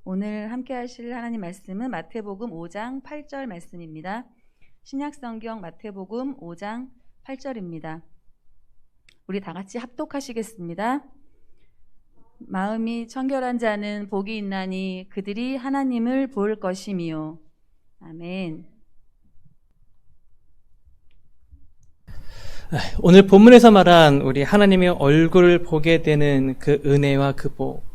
오늘 함께 하실 하나님 말씀은 마태복음 5장 8절 말씀입니다. 신약성경 마태복음 5장 8절입니다. 우리 다 같이 합독하시겠습니다. 마음이 청결한 자는 복이 있나니 그들이 하나님을 볼 것이미요. 아멘. 오늘 본문에서 말한 우리 하나님의 얼굴을 보게 되는 그 은혜와 그 복,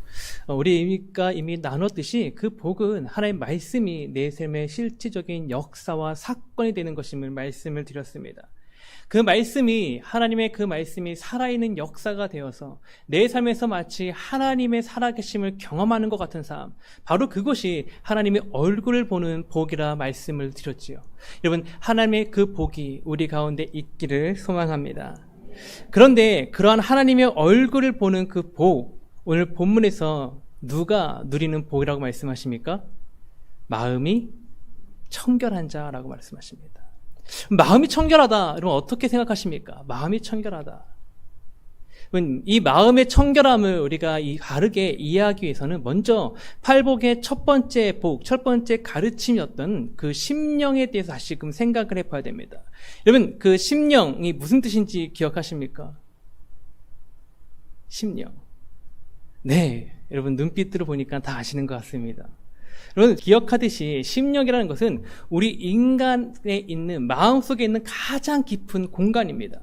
우리가 이미 나눴듯이 그 복은 하나님의 말씀이 내 삶의 실질적인 역사와 사건이 되는 것임을 말씀을 드렸습니다. 그 말씀이, 하나님의 그 말씀이 살아있는 역사가 되어서 내 삶에서 마치 하나님의 살아계심을 경험하는 것 같은 삶, 바로 그것이 하나님의 얼굴을 보는 복이라 말씀을 드렸지요. 여러분, 하나님의 그 복이 우리 가운데 있기를 소망합니다. 그런데 그러한 하나님의 얼굴을 보는 그 복, 오늘 본문에서 누가 누리는 복이라고 말씀하십니까? 마음이 청결한 자라고 말씀하십니다. 마음이 청결하다, 여러분 어떻게 생각하십니까? 마음이 청결하다. 이 마음의 청결함을 우리가 바르게 이해하기 위해서는 먼저 팔복의 첫 번째 복, 첫 번째 가르침이었던 그 심령에 대해서 다시금 생각을 해봐야 됩니다. 여러분, 그 심령이 무슨 뜻인지 기억하십니까? 심령. 네, 여러분 눈빛으로 보니까 다 아시는 것 같습니다. 여러분, 기억하듯이 심령이라는 것은 우리 인간에 있는, 마음속에 있는 가장 깊은 공간입니다.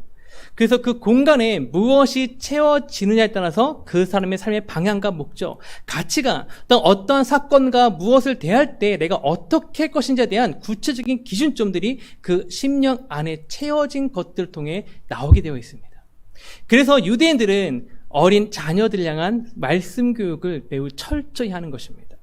그래서 그 공간에 무엇이 채워지느냐에 따라서 그 사람의 삶의 방향과 목적, 가치가, 어떤 사건과 무엇을 대할 때 내가 어떻게 할 것인지에 대한 구체적인 기준점들이 그 심령 안에 채워진 것들을 통해 나오게 되어 있습니다. 그래서 유대인들은 어린 자녀들을 향한 말씀 교육을 매우 철저히 하는 것입니다.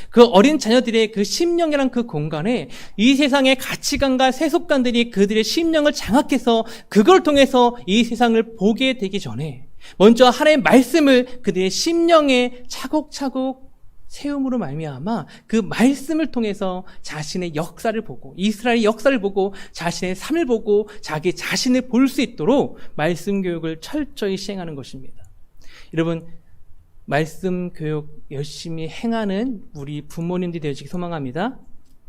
그 어린 자녀들의 그 심령이란 그 공간에 이 세상의 가치관과 세속관들이 그들의 심령을 장악해서 그걸 통해서 이 세상을 보게 되기 전에 먼저 하나님의 말씀을 그들의 심령에 차곡차곡 세움으로 말미암아 그 말씀을 통해서 자신의 역사를 보고, 이스라엘의 역사를 보고, 자신의 삶을 보고 자기 자신을 볼 수 있도록 말씀 교육을 철저히 시행하는 것입니다. 여러분, 말씀 교육 열심히 행하는 우리 부모님들이 되시기 소망합니다.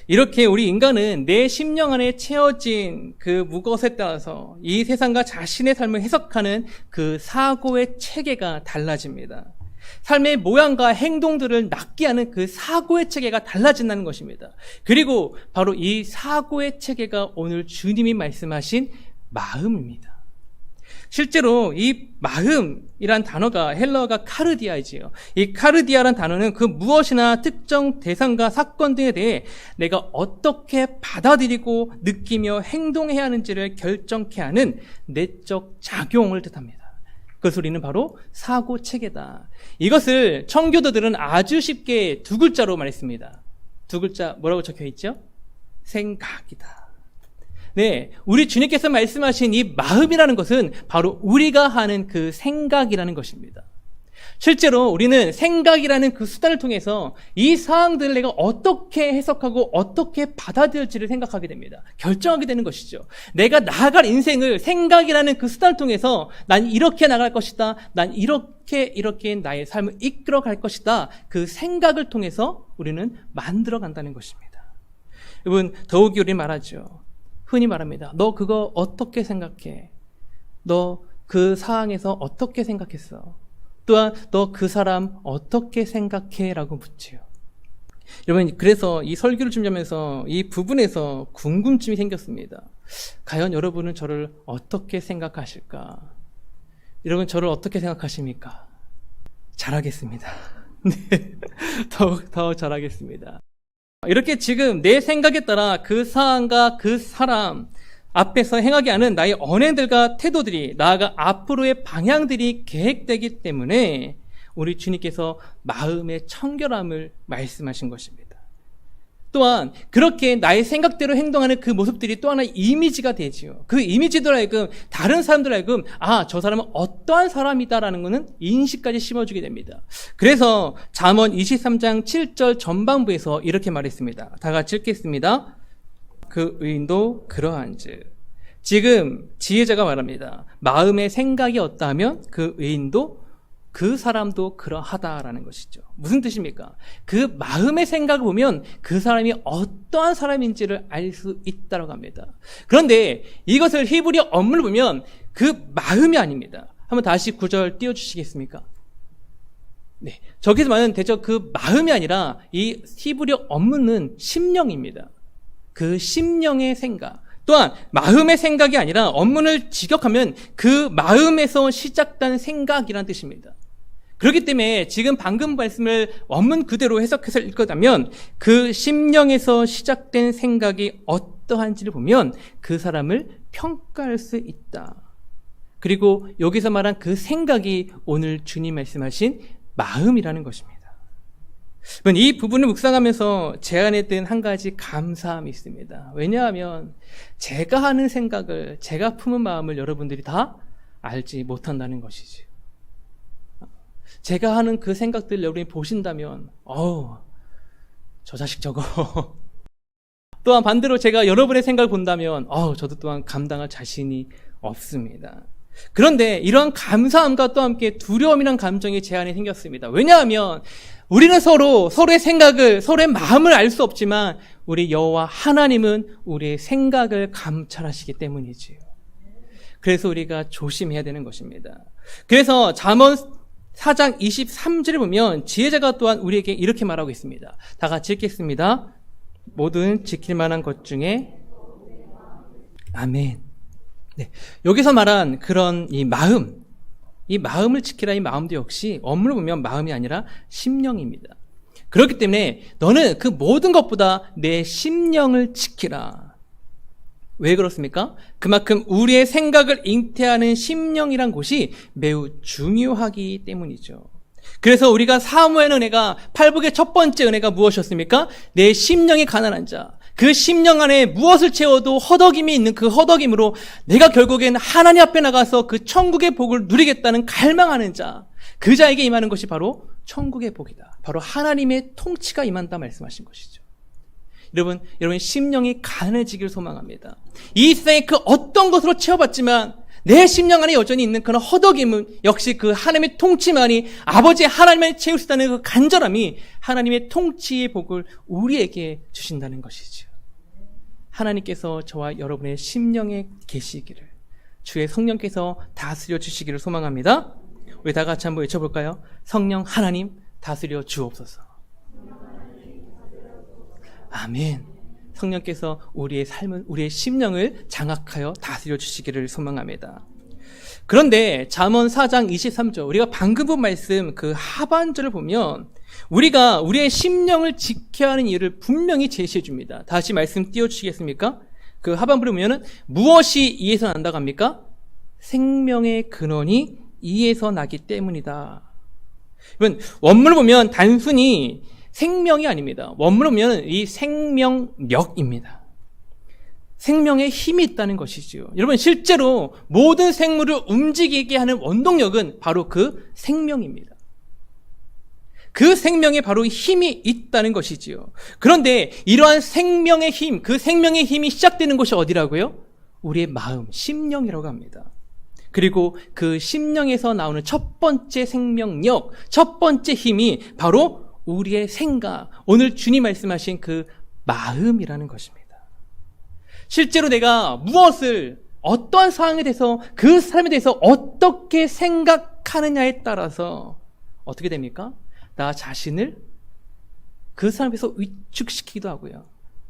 이렇게 우리 인간은 내 심령 안에 채워진 그 무것에 따라서 이 세상과 자신의 삶을 해석하는 그 사고의 체계가 달라집니다. 삶의 모양과 행동들을 낫게 하는 그 사고의 체계가 달라진다는 것입니다. 그리고 바로 이 사고의 체계가 오늘 주님이 말씀하신 마음입니다. 실제로 이 마음이란 단어가 헬라어가 카르디아이지요. 이 카르디아란 단어는 그 무엇이나 특정 대상과 사건 등에 대해 내가 어떻게 받아들이고 느끼며 행동해야 하는지를 결정케 하는 내적 작용을 뜻합니다. 그것을 우리는 바로 사고체계다. 이것을 청교도들은 아주 쉽게 두 글자로 말했습니다. 두 글자 뭐라고 적혀 있죠? 생각이다. 네, 우리 주님께서 말씀하신 이 마음이라는 것은 바로 우리가 하는 그 생각이라는 것입니다. 실제로 우리는 생각이라는 그 수단을 통해서 이 사항들을 내가 어떻게 해석하고 어떻게 받아들일지를 생각하게 됩니다. 결정하게 되는 것이죠. 내가 나아갈 인생을 생각이라는 그 수단을 통해서 난 이렇게 나갈 것이다. 난 이렇게 나의 삶을 이끌어갈 것이다. 그 생각을 통해서 우리는 만들어 간다는 것입니다. 여러분, 더욱이 우리 말하죠. 흔히 말합니다. 너 그거 어떻게 생각해? 너 그 상황에서 어떻게 생각했어? 또한 너 그 사람 어떻게 생각해? 라고 묻지요. 여러분, 그래서 이 설교를 준비하면서 이 부분에서 궁금증이 생겼습니다. 과연 여러분은 저를 어떻게 생각하실까? 여러분, 저를 어떻게 생각하십니까? 잘하겠습니다. 네, 더 잘하겠습니다. 이렇게 지금 내 생각에 따라 그 상황과 그 사람 앞에서 행하게 하는 나의 언행들과 태도들이, 나아가 앞으로의 방향들이 계획되기 때문에 우리 주님께서 마음의 청결함을 말씀하신 것입니다. 또한 그렇게 나의 생각대로 행동하는 그 모습들이 또 하나의 이미지가 되지요. 그 이미지들로 하여금 다른 사람들로 하여금 저 사람은 어떠한 사람이다라는 것은 인식까지 심어주게 됩니다. 그래서 잠언 23장 7절 전반부에서 이렇게 말했습니다. 다 같이 읽겠습니다. 그 의인도 그러한즉. 지금 지혜자가 말합니다. 마음의 생각이 어떠하면 그 의인도 그 사람도 그러하다라는 것이죠. 무슨 뜻입니까? 그 마음의 생각을 보면 그 사람이 어떠한 사람인지를 알 수 있다고 합니다. 그런데 이것을 히브리어 언문을 보면 그 마음이 아닙니다. 한번 다시 9절 띄워주시겠습니까? 네, 저기서 말하는 대저 그 마음이 아니라 이 히브리어 언문은 심령입니다. 그 심령의 생각. 또한 마음의 생각이 아니라 언문을 직역하면 그 마음에서 시작된 생각이라는 뜻입니다. 그렇기 때문에 지금 방금 말씀을 원문 그대로 해석해서 읽었다면 그 심령에서 시작된 생각이 어떠한지를 보면 그 사람을 평가할 수 있다. 그리고 여기서 말한 그 생각이 오늘 주님 말씀하신 마음이라는 것입니다. 이 부분을 묵상하면서 제 안에 든 한 가지 감사함이 있습니다. 왜냐하면 제가 하는 생각을, 제가 품은 마음을 여러분들이 다 알지 못한다는 것이지. 제가 하는 그 생각들 여러분이 보신다면 저 자식 저거. 또한 반대로 제가 여러분의 생각을 본다면 저도 또한 감당할 자신이 없습니다. 그런데 이러한 감사함과 또 함께 두려움이란 감정이 제 안에 생겼습니다. 왜냐하면 우리는 서로의 생각을, 서로의 마음을 알 수 없지만 우리 여호와 하나님은 우리의 생각을 감찰하시기 때문이지요. 그래서 우리가 조심해야 되는 것입니다. 그래서 잠언 4장 23절을 보면 지혜자가 또한 우리에게 이렇게 말하고 있습니다. 다 같이 읽겠습니다. 모든 지킬 만한 것 중에 아멘. 네, 여기서 말한 그런 이 마음을 지키라 이 마음도 역시 언문을 보면 마음이 아니라 심령입니다. 그렇기 때문에 너는 그 모든 것보다 내 심령을 지키라. 왜 그렇습니까? 그만큼 우리의 생각을 잉태하는 심령이란 곳이 매우 중요하기 때문이죠. 그래서 우리가 사모하는 은혜가, 팔복의 첫 번째 은혜가 무엇이었습니까? 내 심령이 가난한 자, 그 심령 안에 무엇을 채워도 허덕임이 있는 그 허덕임으로 내가 결국엔 하나님 앞에 나가서 그 천국의 복을 누리겠다는 갈망하는 자, 그 자에게 임하는 것이 바로 천국의 복이다. 바로 하나님의 통치가 임한다 말씀하신 것이죠. 여러분 심령이 가난해지길 소망합니다. 이 세상에 그 어떤 것으로 채워봤지만 내 심령 안에 여전히 있는 그런 허덕임은 역시 그 하나님의 통치만이, 아버지 하나님을 채울 수 있다는 그 간절함이 하나님의 통치의 복을 우리에게 주신다는 것이죠. 하나님께서 저와 여러분의 심령에 계시기를, 주의 성령께서 다스려 주시기를 소망합니다. 우리 다 같이 한번 외쳐볼까요? 성령 하나님 다스려 주옵소서. 아멘. 성령께서 우리의 삶을, 우리의 심령을 장악하여 다스려 주시기를 소망합니다. 그런데 잠언 4장 23절, 우리가 방금 본 말씀 그 하반절을 보면 우리가 우리의 심령을 지켜야 하는 이유를 분명히 제시해 줍니다. 다시 말씀 띄워주시겠습니까? 그 하반부를 보면은 무엇이 이에서 난다고 합니까? 생명의 근원이 이에서 나기 때문이다. 여러분, 원문을 보면 단순히 생명이 아닙니다. 원문을 보면 이 생명력입니다. 생명에 힘이 있다는 것이지요. 여러분, 실제로 모든 생물을 움직이게 하는 원동력은 바로 그 생명입니다. 그 생명에 바로 힘이 있다는 것이지요. 그런데 이러한 생명의 힘, 그 생명의 힘이 시작되는 곳이 어디라고요? 우리의 마음, 심령이라고 합니다. 그리고 그 심령에서 나오는 첫 번째 생명력, 첫 번째 힘이 바로 우리의 생각, 오늘 주님 말씀하신 그 마음이라는 것입니다. 실제로 내가 무엇을, 어떠한 상황에 대해서, 그 사람에 대해서 어떻게 생각하느냐에 따라서 어떻게 됩니까? 나 자신을 그 사람에서 위축시키기도 하고요.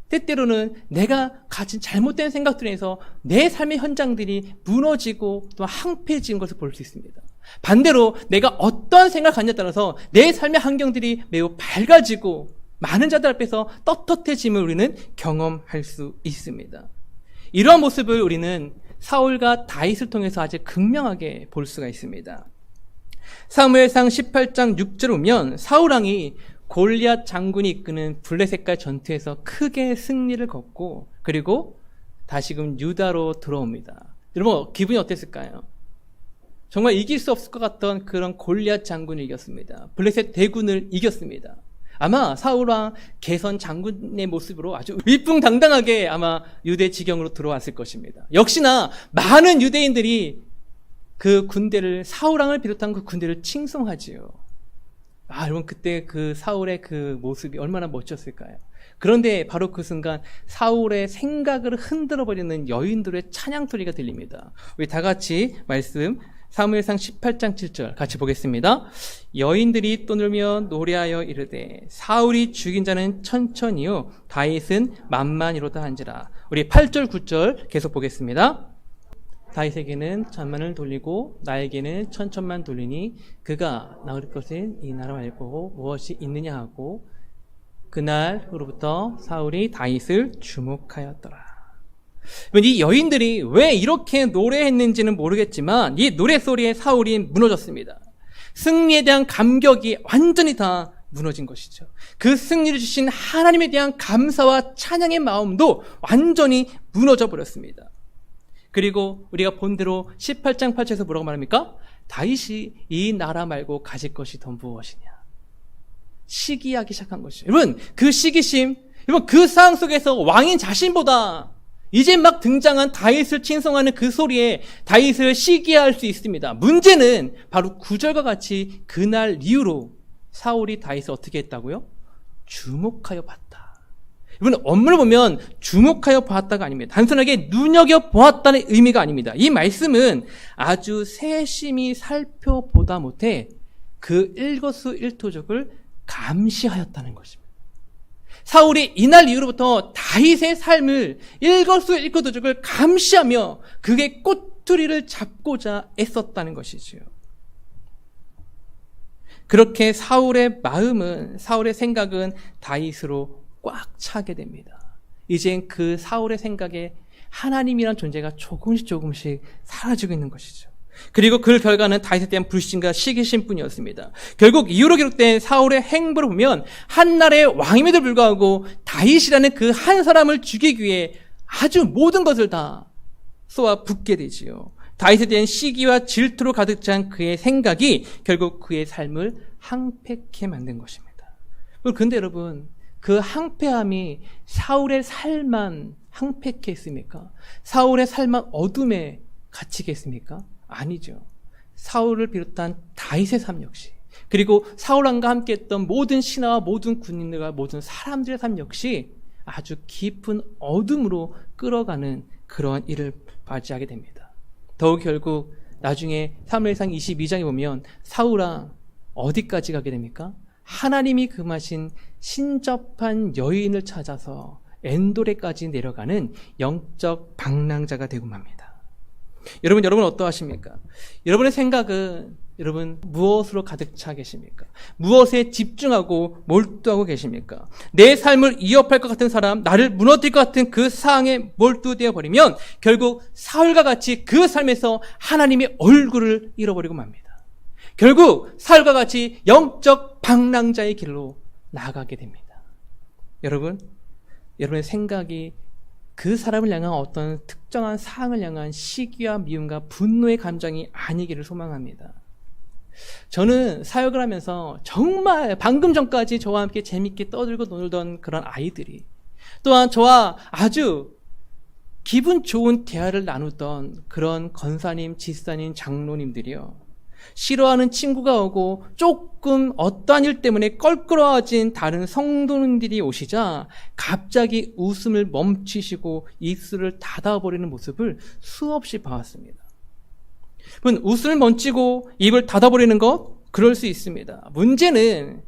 때때로는 내가 가진 잘못된 생각들에 의해서 내 삶의 현장들이 무너지고 또 황폐해진 것을 볼 수 있습니다. 반대로 내가 어떠한 생각을 갖냐에 따라서 내 삶의 환경들이 매우 밝아지고 많은 자들 앞에서 떳떳해짐을 우리는 경험할 수 있습니다. 이러한 모습을 우리는 사울과 다윗을 통해서 아주 극명하게 볼 수가 있습니다. 사무엘상 18장 6절을 보면 사울왕이 골리앗 장군이 이끄는 블레셋과 전투에서 크게 승리를 거두고 그리고 다시금 유다로 들어옵니다. 여러분, 기분이 어땠을까요? 정말 이길 수 없을 것 같던 그런 골리앗 장군을 이겼습니다. 블레셋 대군을 이겼습니다. 아마 사울왕 개선 장군의 모습으로 아주 위풍당당하게 아마 유대 지경으로 들어왔을 것입니다. 역시나 많은 유대인들이 그 군대를, 사울왕을 비롯한 그 군대를 칭송하지요. 여러분, 그때 그 사울의 그 모습이 얼마나 멋졌을까요? 그런데 바로 그 순간 사울의 생각을 흔들어버리는 여인들의 찬양 소리가 들립니다. 우리 다 같이 말씀 사무엘상 18장 7절 같이 보겠습니다. 여인들이 떠들며 노래하여 이르되 사울이 죽인 자는 천천히요 다윗은 만만이로다 한지라. 우리 8절 9절 계속 보겠습니다. 다윗에게는 천만을 돌리고 나에게는 천천만 돌리니 그가 나을 것은 이 나라 말고 무엇이 있느냐 하고 그날 후로부터 사울이 다윗을 주목하였더라. 이 여인들이 왜 이렇게 노래했는지는 모르겠지만 이 노래소리에 사울이 무너졌습니다. 승리에 대한 감격이 완전히 다 무너진 것이죠. 그 승리를 주신 하나님에 대한 감사와 찬양의 마음도 완전히 무너져 버렸습니다. 그리고 우리가 본대로 18장 8절에서 뭐라고 말합니까? 다윗이 이 나라 말고 가질 것이 더 무엇이냐. 시기하기 시작한 것이죠. 여러분, 그 시기심, 여러분, 그 상황 속에서 왕인 자신보다 이제 막 등장한 다윗을 칭송하는 그 소리에 다윗을 시기할 수 있습니다. 문제는 바로 9절과 같이 그날 이후로 사울이 다윗을 어떻게 했다고요? 주목하여 봤다. 여러분, 업무를 보면 주목하여 보았다가 아닙니다. 단순하게 눈여겨보았다는 의미가 아닙니다. 이 말씀은 아주 세심히 살펴보다 못해 그 일거수일투족을 감시하였다는 것입니다. 사울이 이날 이후로부터 다윗의 삶을 일거수일투족을 감시하며 그의 꼬투리를 잡고자 애썼다는 것이지요. 그렇게 사울의 마음은, 사울의 생각은 다윗으로 꽉 차게 됩니다. 이젠 그 사울의 생각에 하나님이란 존재가 조금씩 사라지고 있는 것이죠. 그리고 그 결과는 다윗에 대한 불신과 시기심뿐이었습니다. 결국 이후로 기록된 사울의 행보를 보면 한나라의 왕임에도 불구하고 다윗이라는 그 한 사람을 죽이기 위해 아주 모든 것을 다 쏘아 붓게 되지요. 다윗에 대한 시기와 질투로 가득 찬 그의 생각이 결국 그의 삶을 항폐케 만든 것입니다. 그런데 여러분, 그 항폐함이 사울의 삶만 항폐케 했습니까? 사울의 삶만 어둠에 갇히게 했습니까? 아니죠. 사울을 비롯한 다윗의 삶 역시, 그리고 사울왕과 함께 했던 모든 신하와 모든 군인들과 모든 사람들의 삶 역시 아주 깊은 어둠으로 끌어가는 그러한 일을 맞이하게 됩니다. 더욱 결국 나중에 사무엘상 22장에 보면 사울왕 어디까지 가게 됩니까? 하나님이 금하신 신접한 여인을 찾아서 엔도레까지 내려가는 영적 방랑자가 되고 맙니다. 여러분 어떠하십니까? 여러분의 생각은 여러분 무엇으로 가득 차 계십니까? 무엇에 집중하고 몰두하고 계십니까? 내 삶을 위협할 것 같은 사람, 나를 무너뜨릴 것 같은 그 상황에 몰두되어 버리면 결국 사울과 같이 그 삶에서 하나님의 얼굴을 잃어버리고 맙니다. 결국 사울과 같이 영적 방랑자의 길로 나아가게 됩니다. 여러분의 생각이 그 사람을 향한 어떤 특정한 사항을 향한 시기와 미움과 분노의 감정이 아니기를 소망합니다. 저는 사역을 하면서 정말 방금 전까지 저와 함께 재밌게 떠들고 놀던 그런 아이들이, 또한 저와 아주 기분 좋은 대화를 나누던 그런 권사님, 지사님, 장로님들이요, 싫어하는 친구가 오고 조금 어떠한 일 때문에 껄끄러워진 다른 성도님들이 오시자 갑자기 웃음을 멈추시고 입술을 닫아버리는 모습을 수없이 봐왔습니다. 웃음을 멈추고 입을 닫아버리는 것, 그럴 수 있습니다. 문제는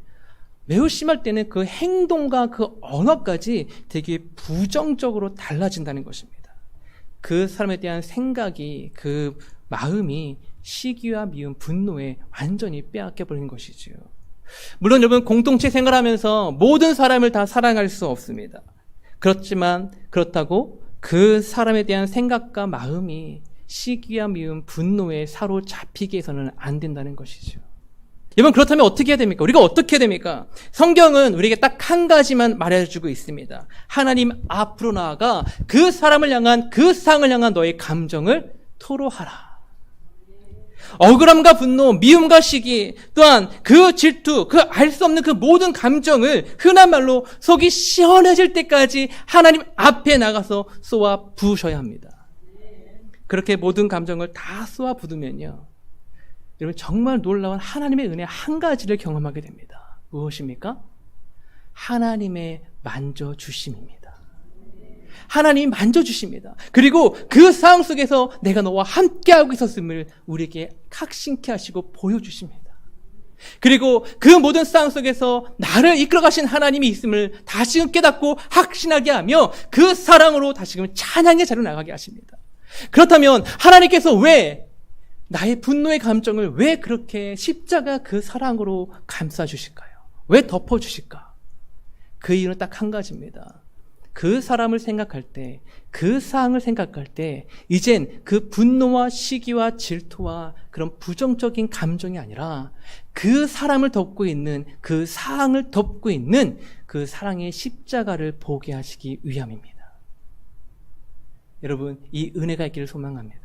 매우 심할 때는 그 행동과 그 언어까지 되게 부정적으로 달라진다는 것입니다. 그 사람에 대한 생각이, 그 마음이 시기와 미움, 분노에 완전히 빼앗겨버리는 것이지요. 물론 여러분, 공동체 생활하면서 모든 사람을 다 사랑할 수 없습니다. 그렇지만 그렇다고 그 사람에 대한 생각과 마음이 시기와 미움, 분노에 사로잡히게 해서는 안 된다는 것이죠. 여러분, 그렇다면 어떻게 해야 됩니까? 우리가 어떻게 해야 됩니까? 성경은 우리에게 딱 한 가지만 말해주고 있습니다. 하나님 앞으로 나아가 그 사람을 향한, 그 상을 향한 너의 감정을 토로하라. 억울함과 분노, 미움과 시기, 또한 그 질투, 그 알 수 없는 그 모든 감정을 흔한 말로 속이 시원해질 때까지 하나님 앞에 나가서 쏘아 부으셔야 합니다. 그렇게 모든 감정을 다 쏟아부으면요, 여러분 정말 놀라운 하나님의 은혜 한 가지를 경험하게 됩니다. 무엇입니까? 하나님의 만져주심입니다. 하나님 만져주십니다. 그리고 그 상황 속에서 내가 너와 함께하고 있었음을 우리에게 확신케 하시고 보여주십니다. 그리고 그 모든 상황 속에서 나를 이끌어가신 하나님이 있음을 다시금 깨닫고 확신하게 하며 그 사랑으로 다시금 찬양의 자리로 나가게 하십니다. 그렇다면 하나님께서 왜 나의 분노의 감정을 왜 그렇게 십자가 그 사랑으로 감싸주실까요? 왜 덮어주실까? 그 이유는 딱 한 가지입니다. 그 사람을 생각할 때, 그 사항을 생각할 때 이젠 그 분노와 시기와 질투와 그런 부정적인 감정이 아니라 그 사람을 덮고 있는, 그 사항을 덮고 있는 그 사랑의 십자가를 보게 하시기 위함입니다. 여러분, 이 은혜가 있기를 소망합니다.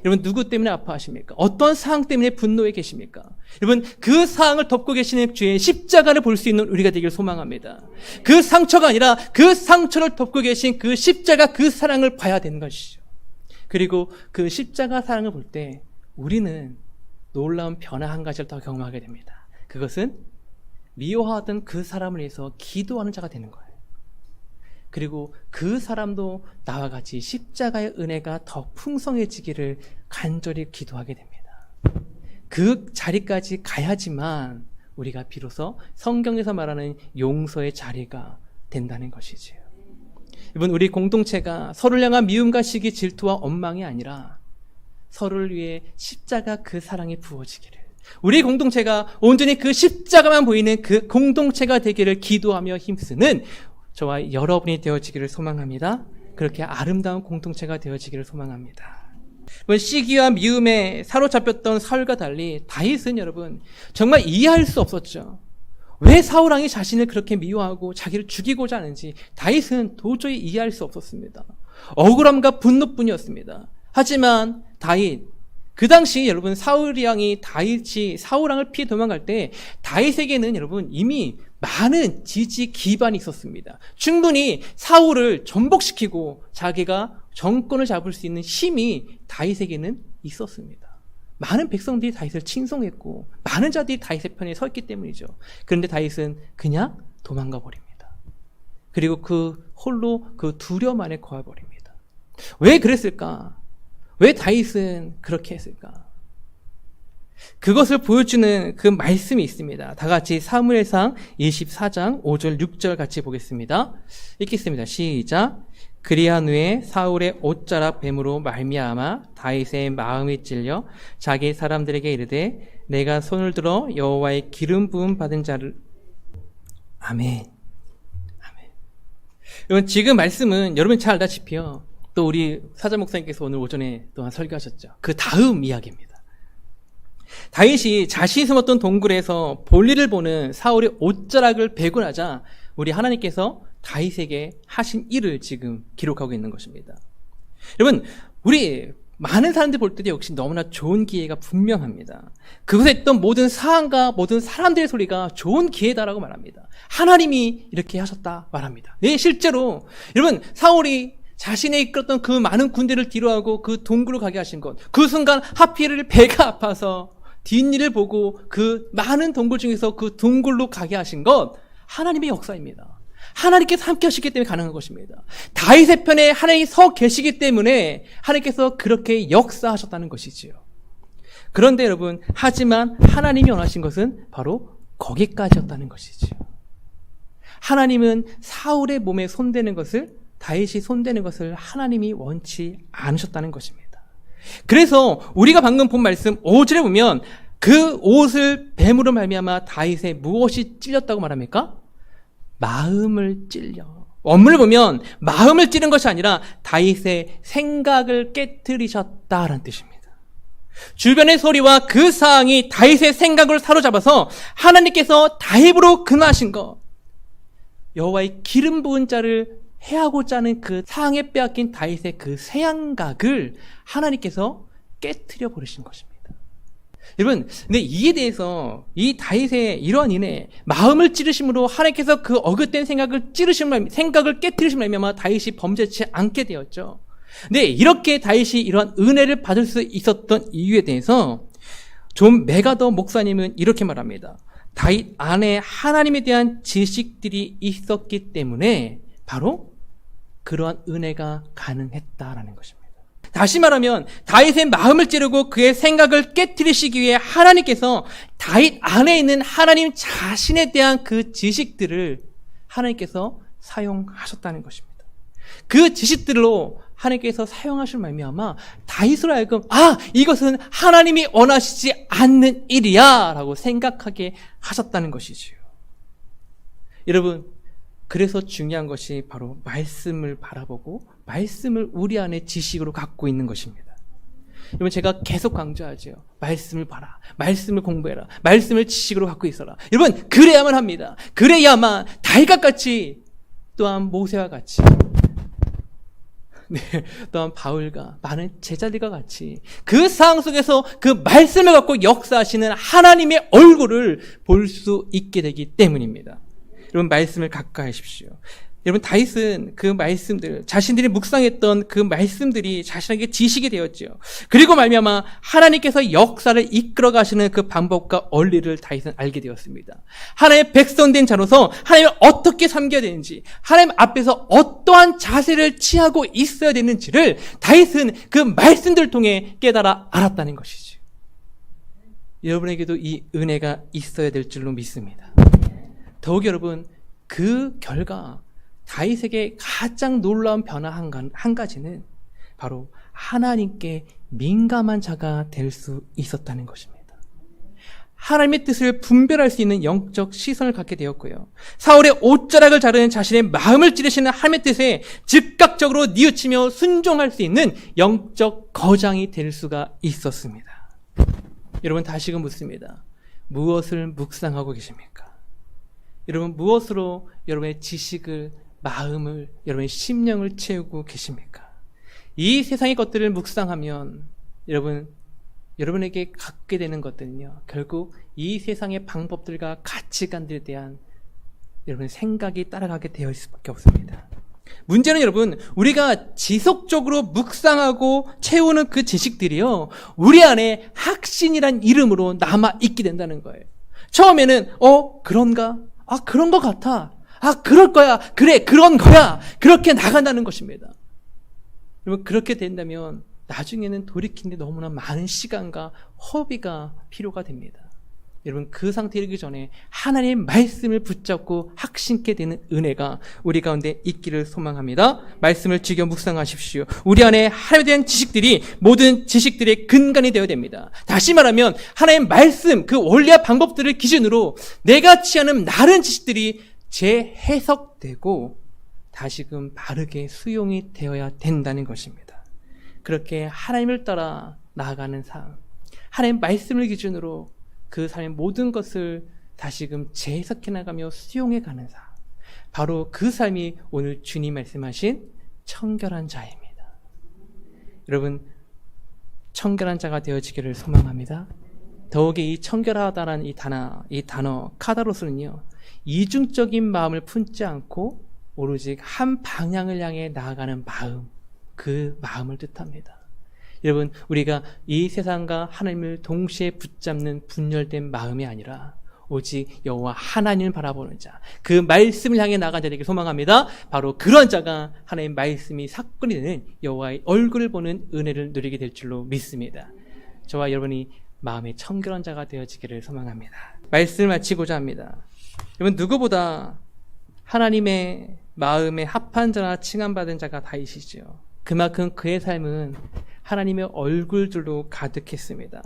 여러분, 누구 때문에 아파하십니까? 어떤 사항 때문에 분노해 계십니까? 여러분, 그 사항을 덮고 계시는 주의 십자가를 볼 수 있는 우리가 되기를 소망합니다. 그 상처가 아니라 그 상처를 덮고 계신 그 십자가, 그 사랑을 봐야 되는 것이죠. 그리고 그 십자가 사랑을 볼 때 우리는 놀라운 변화 한 가지를 더 경험하게 됩니다. 그것은 미워하던 그 사람을 위해서 기도하는 자가 되는 거예요. 그리고 그 사람도 나와 같이 십자가의 은혜가 더 풍성해지기를 간절히 기도하게 됩니다. 그 자리까지 가야지만 우리가 비로소 성경에서 말하는 용서의 자리가 된다는 것이지요. 이번 우리 공동체가 서로를 향한 미움과 시기, 질투와 원망이 아니라 서로를 위해 십자가 그 사랑이 부어지기를, 우리 공동체가 온전히 그 십자가만 보이는 그 공동체가 되기를 기도하며 힘쓰는 저와 여러분이 되어지기를 소망합니다. 그렇게 아름다운 공동체가 되어지기를 소망합니다. 시기와 미움에 사로잡혔던 사울과 달리 다윗은 여러분 정말 이해할 수 없었죠. 왜 사울왕이 자신을 그렇게 미워하고 자기를 죽이고자 하는지 다윗은 도저히 이해할 수 없었습니다. 억울함과 분노뿐이었습니다. 하지만 다윗, 그 당시 여러분 사울왕이 사울왕을 피해 도망갈 때 다윗에게는 여러분 이미 많은 지지 기반이 있었습니다. 충분히 사울을 전복시키고 자기가 정권을 잡을 수 있는 힘이 다윗에게는 있었습니다. 많은 백성들이 다윗을 칭송했고 많은 자들이 다윗의 편에 서 있기 때문이죠. 그런데 다윗은 그냥 도망가 버립니다. 그리고 그 홀로 그 두려움 안에 거해 버립니다. 왜 그랬을까? 왜 다윗은 그렇게 했을까? 그것을 보여주는 그 말씀이 있습니다. 다 같이 사무엘상 24장 5절 6절 같이 보겠습니다. 읽겠습니다. 시작. 그리한 후에 사울의 옷자락 뱀으로 말미암아 다윗의 마음이 찔려 자기 사람들에게 이르되 내가 손을 들어 여호와의 기름 부음 받은 자를. 아멘. 아멘. 여러분, 지금 말씀은 여러분 잘 알다시피요, 또 우리 사자 목사님께서 오늘 오전에 또한 설교하셨죠. 그 다음 이야기입니다. 다윗이 자신이 숨었던 동굴에서 볼일을 보는 사울의 옷자락을 베고 나자 우리 하나님께서 다윗에게 하신 일을 지금 기록하고 있는 것입니다. 여러분, 우리 많은 사람들 볼 때도 역시 너무나 좋은 기회가 분명합니다. 그곳에 있던 모든 사람과 모든 사람들의 소리가 좋은 기회다라고 말합니다. 하나님이 이렇게 하셨다 말합니다. 네, 실제로 여러분 사울이 자신의 이끌었던 그 많은 군대를 뒤로하고 그 동굴로 가게 하신 것, 그 순간 하필 배가 아파서 뒷일을 보고 그 많은 동굴 중에서 그 동굴로 가게 하신 것, 하나님의 역사입니다. 하나님께서 함께 하시기 때문에 가능한 것입니다. 다윗의 편에 하나님이 서 계시기 때문에 하나님께서 그렇게 역사하셨다는 것이지요. 그런데 여러분, 하지만 하나님이 원하신 것은 바로 거기까지였다는 것이지요. 하나님은 사울의 몸에 손대는 것을, 다윗이 손대는 것을 하나님이 원치 않으셨다는 것입니다. 그래서 우리가 방금 본 말씀 5절에 보면 그 옷을 뱀으로 말미암아 다윗의 무엇이 찔렸다고 말합니까? 마음을 찔려. 원문을 보면 마음을 찌른 것이 아니라 다윗의 생각을 깨트리셨다라는 뜻입니다. 주변의 소리와 그 사항이 다윗의 생각을 사로잡아서 하나님께서 다윗으로 근하신 것, 여호와의 기름 부은 자를 해하고자 하는 그 사항에 빼앗긴 다윗의 그 생각을 하나님께서 깨트려 버리신 것입니다. 여러분, 근데 이에 대해서 이 다윗의 이러한 인해 마음을 찌르심으로 하나님께서 그 어긋된 생각을 깨트리심을 말미암아 다윗이 범죄치 않게 되었죠. 네, 이렇게 다윗이 이러한 은혜를 받을 수 있었던 이유에 대해서 존 메가더 목사님은 이렇게 말합니다. 다윗 안에 하나님에 대한 지식들이 있었기 때문에 바로 그러한 은혜가 가능했다라는 것입니다. 다시 말하면 다윗의 마음을 찌르고 그의 생각을 깨트리시기 위해 하나님께서 다윗 안에 있는 하나님 자신에 대한 그 지식들을 하나님께서 사용하셨다는 것입니다. 그 지식들로 하나님께서 사용하실 말미암아 다윗으로 하여금 이것은 하나님이 원하시지 않는 일이야 라고 생각하게 하셨다는 것이지요. 여러분, 그래서 중요한 것이 바로 말씀을 바라보고 말씀을 우리 안에 지식으로 갖고 있는 것입니다. 여러분, 제가 계속 강조하죠. 말씀을 봐라. 말씀을 공부해라. 말씀을 지식으로 갖고 있어라. 여러분, 그래야만 합니다. 그래야만 다윗과 같이 또한 모세와 같이 또한 바울과 많은 제자들과 같이 그 상황 속에서 그 말씀을 갖고 역사하시는 하나님의 얼굴을 볼 수 있게 되기 때문입니다. 여러분, 말씀을 가까이 하십시오. 여러분, 다윗은 그 말씀들, 자신들이 묵상했던 그 말씀들이 자신에게 지식이 되었죠. 그리고 말미암아 하나님께서 역사를 이끌어 가시는 그 방법과 원리를 다윗은 알게 되었습니다. 하나님의 백성된 자로서 하나님을 어떻게 섬겨야 되는지, 하나님 앞에서 어떠한 자세를 취하고 있어야 되는지를 다윗은 그 말씀들을 통해 깨달아 알았다는 것이죠. 여러분에게도 이 은혜가 있어야 될 줄로 믿습니다. 더욱 여러분, 그 결과 다윗에게 가장 놀라운 변화 한 가지는 바로 하나님께 민감한 자가 될 수 있었다는 것입니다. 하나님의 뜻을 분별할 수 있는 영적 시선을 갖게 되었고요. 사울의 옷자락을 자르는 자신의 마음을 찌르시는 하나님의 뜻에 즉각적으로 뉘우치며 순종할 수 있는 영적 거장이 될 수가 있었습니다. 여러분, 다시금 묻습니다. 무엇을 묵상하고 계십니까? 여러분, 무엇으로 여러분의 지식을, 마음을, 여러분의 심령을 채우고 계십니까? 이 세상의 것들을 묵상하면 여러분에게 갖게 되는 것들은요, 결국 이 세상의 방법들과 가치관들에 대한 여러분의 생각이 따라가게 되어 있을 수밖에 없습니다. 문제는 여러분, 우리가 지속적으로 묵상하고 채우는 그 지식들이요, 우리 안에 확신이란 이름으로 남아 있게 된다는 거예요. 처음에는 그런가? 그런 것 같아. 그럴 거야. 그래, 그런 거야. 그렇게 나간다는 것입니다. 여러분, 그렇게 된다면 나중에는 돌이키는데 너무나 많은 시간과 허비가 필요가 됩니다. 여러분, 그 상태에 이르기 전에 하나님의 말씀을 붙잡고 확신케 되는 은혜가 우리 가운데 있기를 소망합니다. 말씀을 즐겨 묵상하십시오. 우리 안에 하나님에 대한 지식들이 모든 지식들의 근간이 되어야 됩니다. 다시 말하면 하나님의 말씀, 그 원리와 방법들을 기준으로 내가 취하는 다른 지식들이 재해석되고 다시금 바르게 수용이 되어야 된다는 것입니다. 그렇게 하나님을 따라 나아가는 삶, 하나님의 말씀을 기준으로 그 삶의 모든 것을 다시금 재해석해 나가며 수용해 가는 삶, 바로 그 삶이 오늘 주님 말씀하신 청결한 자입니다. 여러분, 청결한 자가 되어지기를 소망합니다. 더욱이 이 청결하다라는 이 단어 카다로스는요, 이중적인 마음을 품지 않고 오로지 한 방향을 향해 나아가는 마음, 그 마음을 뜻합니다. 여러분, 우리가 이 세상과 하나님을 동시에 붙잡는 분열된 마음이 아니라 오직 여호와 하나님을 바라보는 자, 그 말씀을 향해 나아가는 자에게 소망합니다. 바로 그런 자가 하나님의 말씀이 사건이 되는 여호와의 얼굴을 보는 은혜를 누리게 될 줄로 믿습니다. 저와 여러분이 마음의 청결한 자가 되어지기를 소망합니다. 말씀을 마치고자 합니다. 여러분, 누구보다 하나님의 마음에 합한 자나 칭함받은 자가 다윗이지요. 그만큼 그의 삶은 하나님의 얼굴들로 가득했습니다.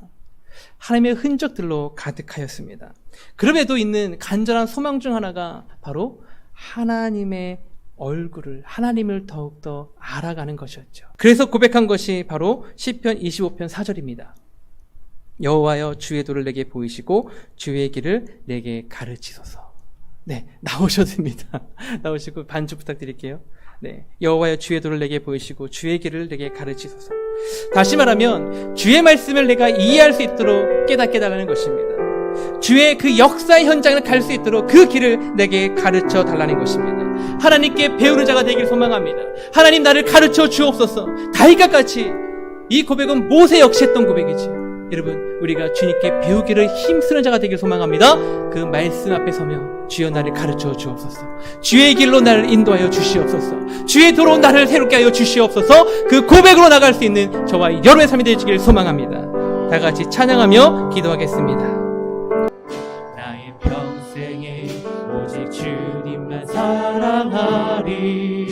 하나님의 흔적들로 가득하였습니다. 그럼에도 있는 간절한 소망 중 하나가 바로 하나님의 얼굴을, 하나님을 더욱더 알아가는 것이었죠. 그래서 고백한 것이 바로 시편 25편 4절입니다. 여호와여, 주의 도를 내게 보이시고 주의 길을 내게 가르치소서. 네, 나오셔도 됩니다. 나오시고 반주 부탁드릴게요. 네, 여호와여, 주의 도를 내게 보이시고 주의 길을 내게 가르치소서. 다시 말하면 주의 말씀을 내가 이해할 수 있도록 깨닫게 달라는 것입니다. 주의 그 역사의 현장을 갈 수 있도록 그 길을 내게 가르쳐 달라는 것입니다. 하나님께 배우는 자가 되길 소망합니다. 하나님 나를 가르쳐 주옵소서. 다윗과 같이 이 고백은 모세 역시 했던 고백이지. 여러분 우리가 주님께 배우기를 힘쓰는 자가 되길 소망합니다. 그 말씀 앞에 서며 주여 나를 가르쳐 주옵소서. 주의 길로 나를 인도하여 주시옵소서. 주의 도로 나를 새롭게 하여 주시옵소서. 그 고백으로 나갈 수 있는 저와 여러분의 삶이 되시길 소망합니다. 다 같이 찬양하며 기도하겠습니다. 나의 평생에 오직 주님만 사랑하리.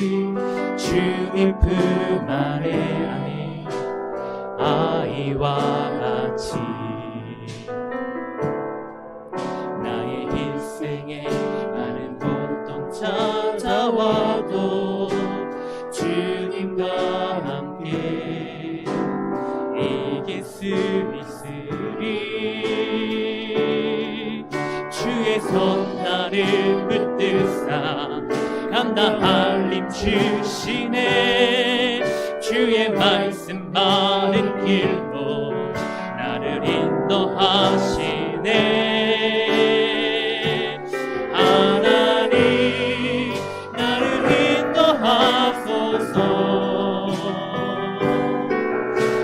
주님 품 아래 아이와 같이 나의 일생에 많은 고통 찾아와도 주님과 함께 이길 수 있으리. 주의 손 나를 붙드사 감당할 힘 주시네. 주의 말씀 바른 길로 나를 인도하시네. 하나님 나를 인도하소서.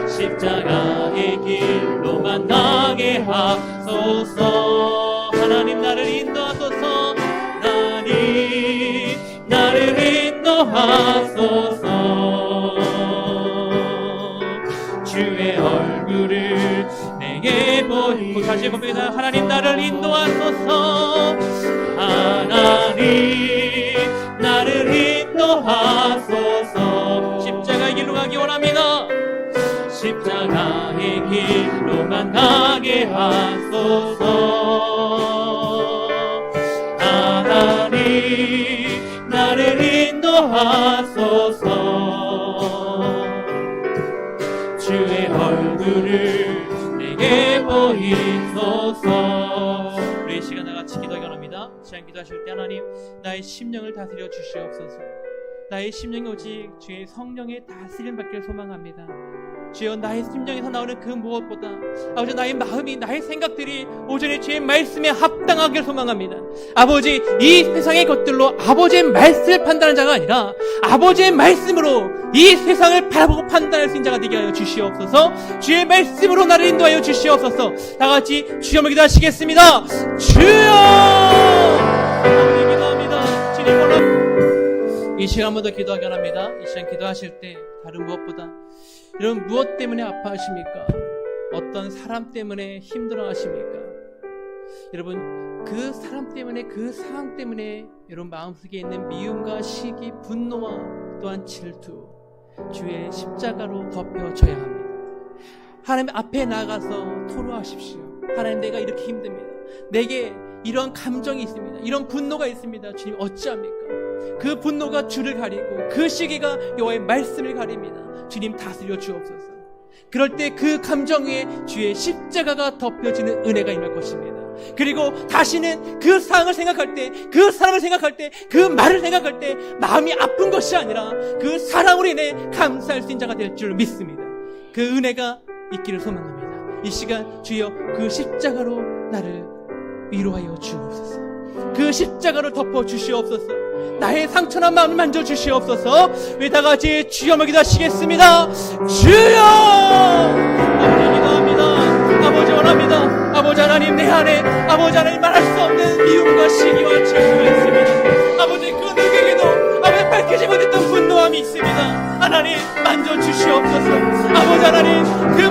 십자가의 길로만 나게 하소서. 하나님 나를 인도하소서. 하나님 나를 인도하소서. 주의 얼굴을 내게 보이고 다시 봅니다. 하나님 나를 인도하소서. 하나님 나를 인도하소서. 십자가의 길로 가기 원합니다. 십자가의 길로만 가게 하소서. 하나님 나를 인도하소서. 주의 얼굴을 내게 보이소서. 우리 이 시간 나같이 기도하기 원합니다. 시간 기도하실 때 하나님 나의 심령을 다스려 주시옵소서. 나의 심령이 오직 주의 성령의 다스림 받기를 소망합니다. 주여 나의 심령에서 나오는 그 무엇보다 아버지 나의 마음이 나의 생각들이 오전에 주의 말씀에 합당하기를 소망합니다. 아버지 이 세상의 것들로 아버지의 말씀을 판단하는 자가 아니라 아버지의 말씀으로 이 세상을 바라보고 판단할 수 있는 자가 되게 하여 주시옵소서. 주의 말씀으로 나를 인도하여 주시옵소서. 다같이 주여 기도하시겠습니다. 주여 기도합니다. 주님 이 시간 한 번 더 기도하기 원합니다. 이 시간 기도하실 때 다른 무엇보다 여러분 무엇 때문에 아파하십니까? 어떤 사람 때문에 힘들어하십니까? 여러분 그 사람 때문에 그 상황 때문에 여러분 마음속에 있는 미움과 시기, 분노와 또한 질투 주의 십자가로 덮여져야 합니다. 하나님 앞에 나가서 토로하십시오. 하나님 내가 이렇게 힘듭니다. 내게 이런 감정이 있습니다. 이런 분노가 있습니다. 주님 어찌합니까? 그 분노가 주를 가리고 그 시기가 여호와의 말씀을 가립니다. 주님 다스려 주옵소서. 그럴 때 그 감정 위에 주의 십자가가 덮여지는 은혜가 임할 것입니다. 그리고 다시는 그 상황을 생각할 때, 그 사람을 생각할 때, 그 말을 생각할 때 마음이 아픈 것이 아니라 그 사랑으로 인해 감사할 수 있는 자가 될 줄 믿습니다. 그 은혜가 있기를 소망합니다. 이 시간 주여 그 십자가로 나를 위로하여 주옵소서. 그 십자가를 덮어 주시옵소서. 나의 상처난 마음을 만져 주시옵소서. 우리 다 같이 주여 기도하시겠습니다. 주여 아버지 기도합니다. 아버지 원합니다. 아버지 하나님 내 안에 아버지 하나님 말할 수 없는 미움과 시기와 질투가 있습니다. 아버지 그 누구에게도 아버지 밝히지 못했던 분노함이 있습니다. 하나님 만져 주시옵소서. 아버지 하나님 그